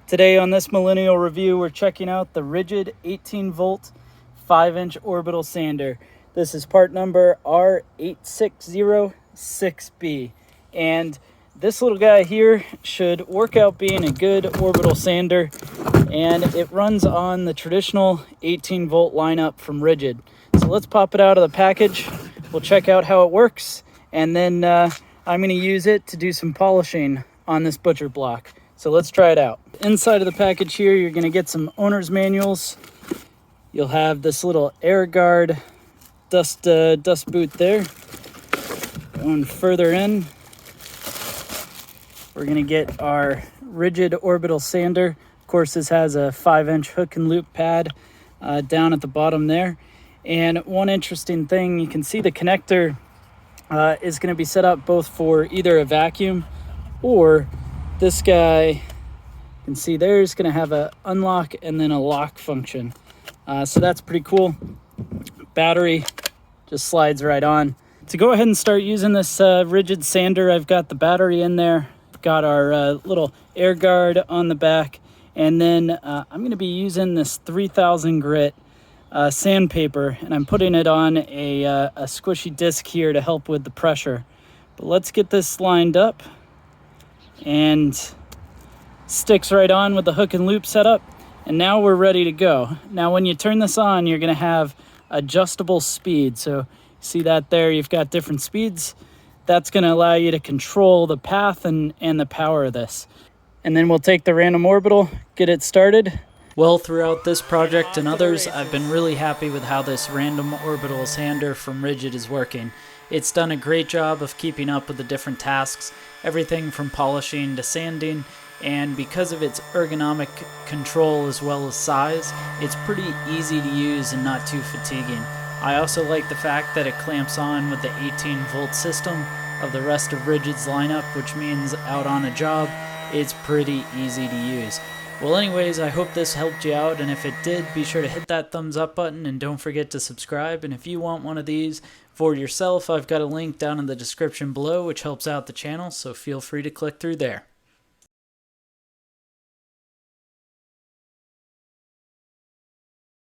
Today on this Millennial Review, we're checking out the RIDGID 18-volt 5-inch orbital sander. This is part number R8606B. And this little guy here should work out being a good orbital sander. And it runs on the traditional 18-volt lineup from RIDGID. So let's pop it out of the package. We'll check out how it works. And then I'm going to use it to do some polishing on this butcher block. So let's try it out. Inside of the package here, you're going to get some owner's manuals. You'll have this little air guard dust boot there. Going further in, we're going to get our RIDGID orbital sander. Of course, this has a 5-inch hook and loop pad down at the bottom there. And one interesting thing, you can see the connector is going to be set up both for either a vacuum or this guy. You can see there's going to have a unlock and then a lock function. So that's pretty cool. Battery just slides right on. To go ahead and start using this RIDGID sander, I've got the battery in there. I've got our little air guard on the back. And then I'm going to be using this 3000 grit sandpaper, and I'm putting it on a squishy disc here to help with the pressure. But let's get this lined up. And sticks right on with the hook and loop setup, and now we're ready to go. Now when you turn this on, you're going to have adjustable speed. So see that there, you've got different speeds. That's going to allow you to control the path and the power of this. And then we'll take the random orbital, get it started. Well, throughout this project and others, I've been really happy with how this random orbital sander from RIDGID is working. It's done a great job of keeping up with the different tasks, everything from polishing to sanding, and because of its ergonomic control as well as size, it's pretty easy to use and not too fatiguing. I also like the fact that it clamps on with the 18-volt system of the rest of RIDGID's lineup, which means out on a job, it's pretty easy to use. Well, anyways, I hope this helped you out, and if it did, be sure to hit that thumbs up button and don't forget to subscribe. And if you want one of these for yourself, I've got a link down in the description below which helps out the channel, so feel free to click through there.